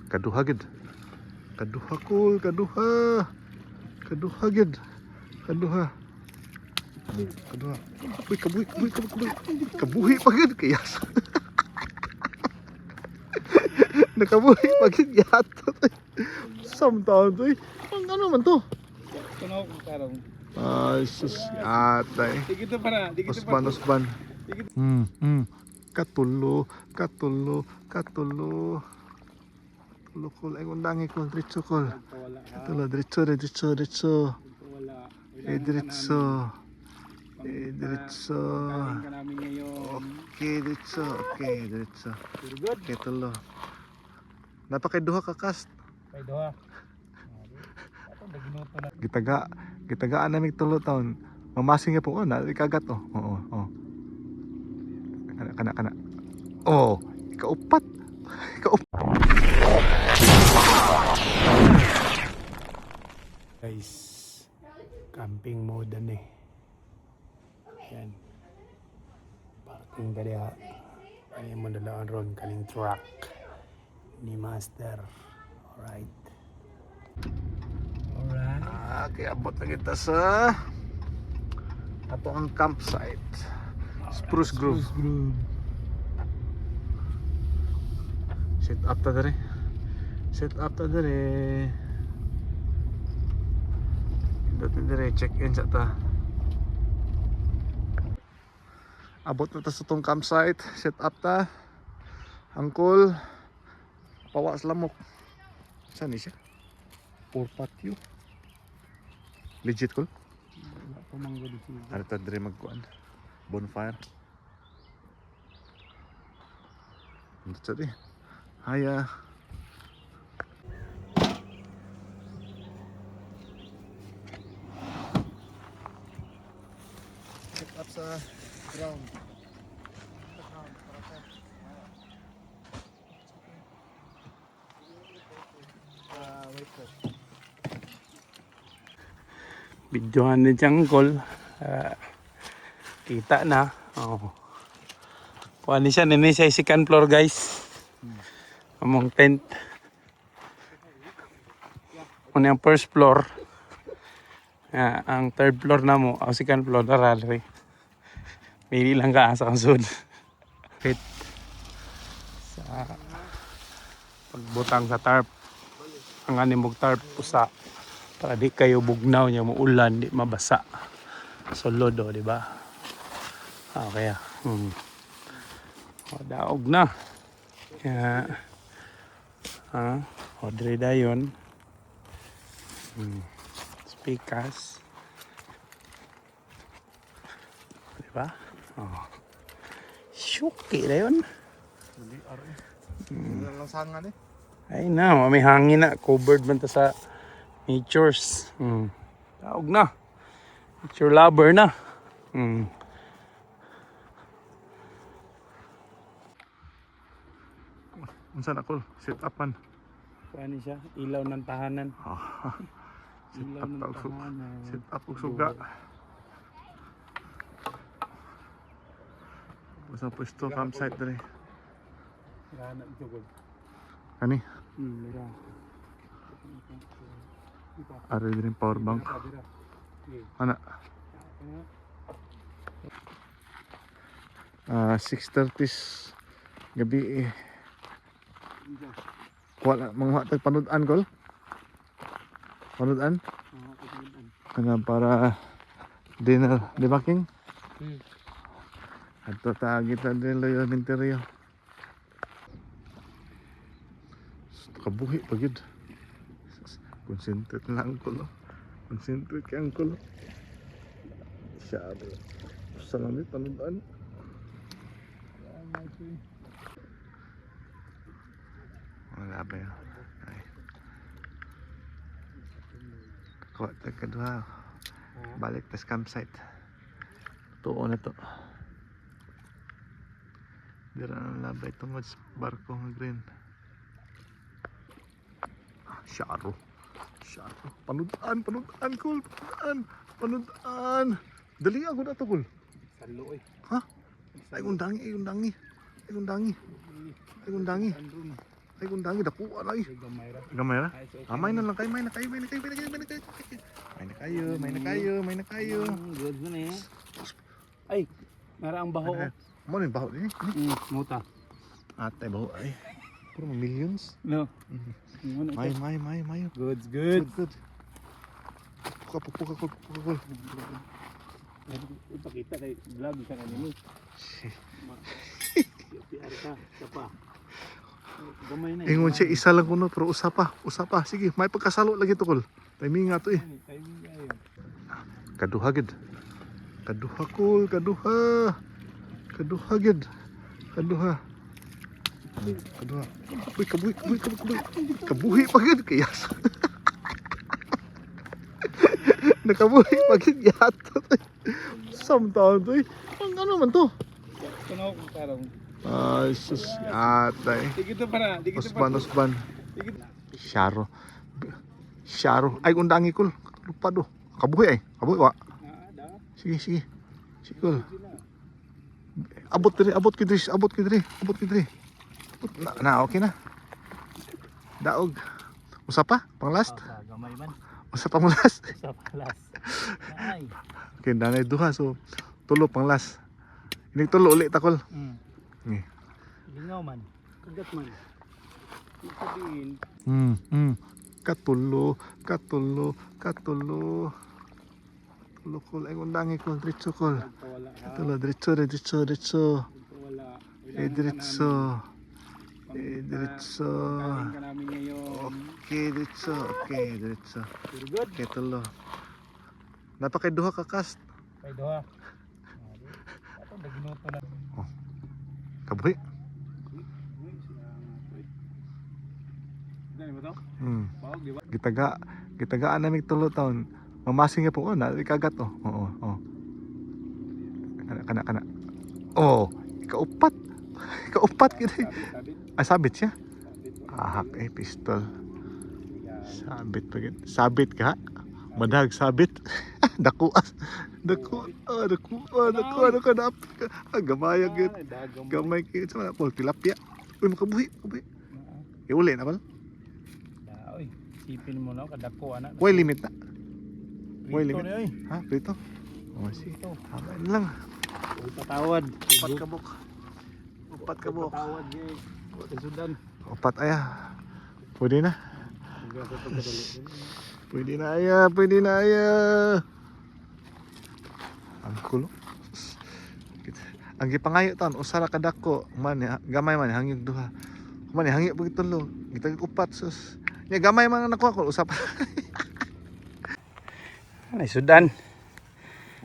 Kaduha gid. Kaduha kul, kaduha. Kaduha gid. Kaduha. Kaduha. Kabuhi, kabuhi, kabuhi, kabuhi. Kabuhi pa gid kayas. Nakabuhi pa gid yato. Samtaon to eh. Ang ano man to? Tunaw ko karong. Ay, sus, atay. Digito pa na, digito pa. Usban. Katulo, katulo, katulo. Katulo kul, ay undangi kul, diretso kul. Wala ha. Katulo, diretso, diretso, diretso. Wala. Diretso. Diretso. Kain ka namin ngayon. Okay, diretso. Okay, diretso. Very good. Okay, tulo. Napakaduha ka cast. Kay doha. Ato naginuto na. Gitagaan namin tulo taon. Mamasing nga po, oh, ikagat oh. Oo. Kana. Oh, ikaupat. Guys, camping mode na eh. Yan. Parking ka diha. Ano yung mandalaan ron kaling truck ni Master. Alright. Kaya abot na kita sa ato ang campsite. Spruce Grove. Set up ta dere. Dito dire check in sa ta. Abot na ta sa tong campsite. Set up ta. Angkol. Pawas lamok. Saan ni siya? Pour patio. Legit ko. Ano ta dire magkuan? Bonfire. Ano sa di? Haya. Set up sa ground. Wait for. Videohan ni Jangkol. Kita na. Oh. Kuha ni siya. Nini siya second floor guys. Among tent. Kung yung first floor. Ang third floor na mo. Ang second floor na rally. Pili lang ka sa kansud. Fit. Sa pagbutang sa tarp. Ang animog tarp usa. Para di kayo bugnaw niya mo ulan, di mabasa. Solod o, di ba? Okay. Daog na. Kaya, Audrey dayon. Speakers. Di ba? Syuki dayon. Lansangan eh. Ay na, may hangin na. Covered man ta sa natures. Daog na. Nature lover na. Unsa na kol? Set upan. Kuha siya, ilaw ng tahanan. Set up og suga. Sa pwesto campsite dere. Gana ito gol. Ani? Mira. Ari din power bank. Ana. 6:30 gabi eh. Wala mga tag panudan kol. Panudan? Kana para dinner, di ba King? Ato kita din loyo minteryo. Kabuhi pagid. Concentrate lang ko lo. Concentrate kang ko lo. Sabi. Salamat panudan. Wala ba yun? Ay. Kuha tayo kadua. Balik tas campsite. Tuo na to. Dira na labay tungod sa barko ng green. Syaro. Panudan kul. Panudan. Dali ako na to kul. Salo eh. Ha? Ay undangi. Ay kundangi dakuan ay. Gamay ra. Gamay ra. Ay, so, May na lang kayo, may na kayo. May na kayo. Good na eh. Ay, nara ang baho. Mo ni baho din. Muta. Ate baho ay. Puro millions. No. May. Good. Good. Puka. Ipakita kay vlog ka na nimo. PR ka, pa. Gamay na. Ingon siya isa lang kuno pero usa pa. Sige, may pagkasalo lagi to kol. Timing nga to eh. Timing ayo. Kaduha gid. Kaduha kol, kaduha gid. Kaduha. Uy, kabuhi pa gid kayas. Nakabuhi pa gid yato. Samtaon to eh. Ang ano man to? Kuno ko karong. Ay, sus, atay. Digito para. Usban. Syaro. Ay, undangi kol. Lupa do. Kabuhi wa. Sige. Kol. Abot kidri. Okay na. Daog. Usa pa? Pang last? Gamay man. Usa pa mo last? Sa palas. Ay. Okay, danay duha. So, tulo pang last. Inig tulo ulit takol. Ni. Lingaw man. Kagat man. Sabihin. Katulo. Tulo kol. Ay, undangi kol. Diretso kol. Wala ha. Tulo, diretso. Wala. Diretso. Kain ka namin ngayon. Okay, diretso. Very good. Okay, tulo. Napakaiduha ka cast. Kay doha. Ato naginuto na. Kabuhi. Dali ba to? Bawag di ba? Gitagaan namin tulo taon. Mamasing nga po. Na ikagat oh. Oo. Kana. Oh, ikaupat gid. Sabit. Sabit siya. Sabit. Pistol. Sabit pa gid. Sabit ka? Madag sabit. Dako. Gamay gid. Gamay kid sa pol tilapia. Uy, makabuhi. Iuli na pala. Oy, sipin mo na kadako ana. Way limit na. Prito na oy. Ha, prito. Sige. Tama lang. Uy, patawad. Upat ka buk. Patawad di. Sudan. Upat aya. Pwede na. Pwede na aya. Ang kulo. Ang gipangayo taon usara ka dako man gamay man hangyo duha. Man hangyo pag tulo. Gitag upat sus. Nya gamay man nakuha ko usap. Ay sudan.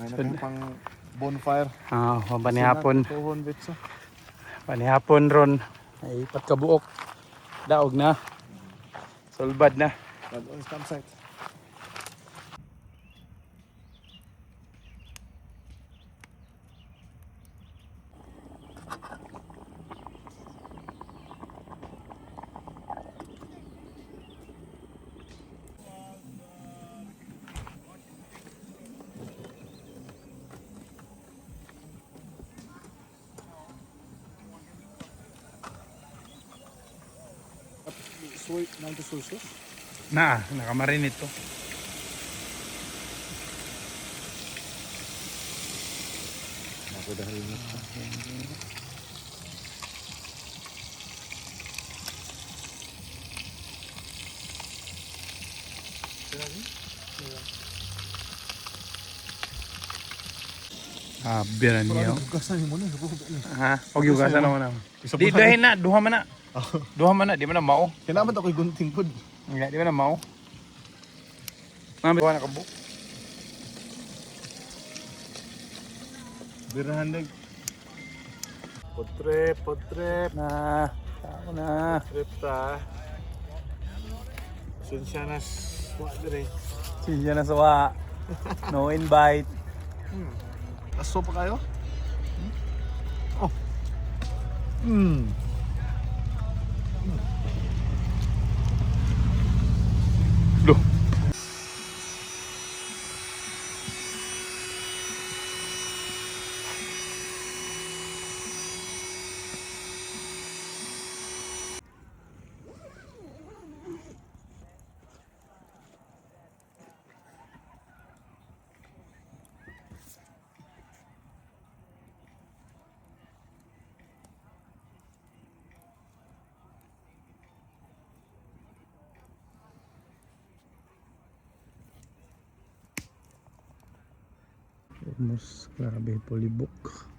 May na pang bonfire. Panihapon. Tuhon bitso. Panihapon ron. Ay ipat ka buok. Daog na. Solbad na. On campsite. Soy 90 Celsius. Nakamarinate to. Ako dahil na. Biran niyo. Gasan mo na. Ha? Og yugasan naman na. Di dahin na, duha man na. Duha man na, di man na mao. Kailangan ako'y gunting pod. Nga, di man na mao. Mami, duha na kabuk. Birahan dag. Potrep. Na, tao na. Trip ta. Sinsya na swak dire. Siya na sawa. No invite. Aso pa kayo? Oh. Loh. Almost, grabe, polybok.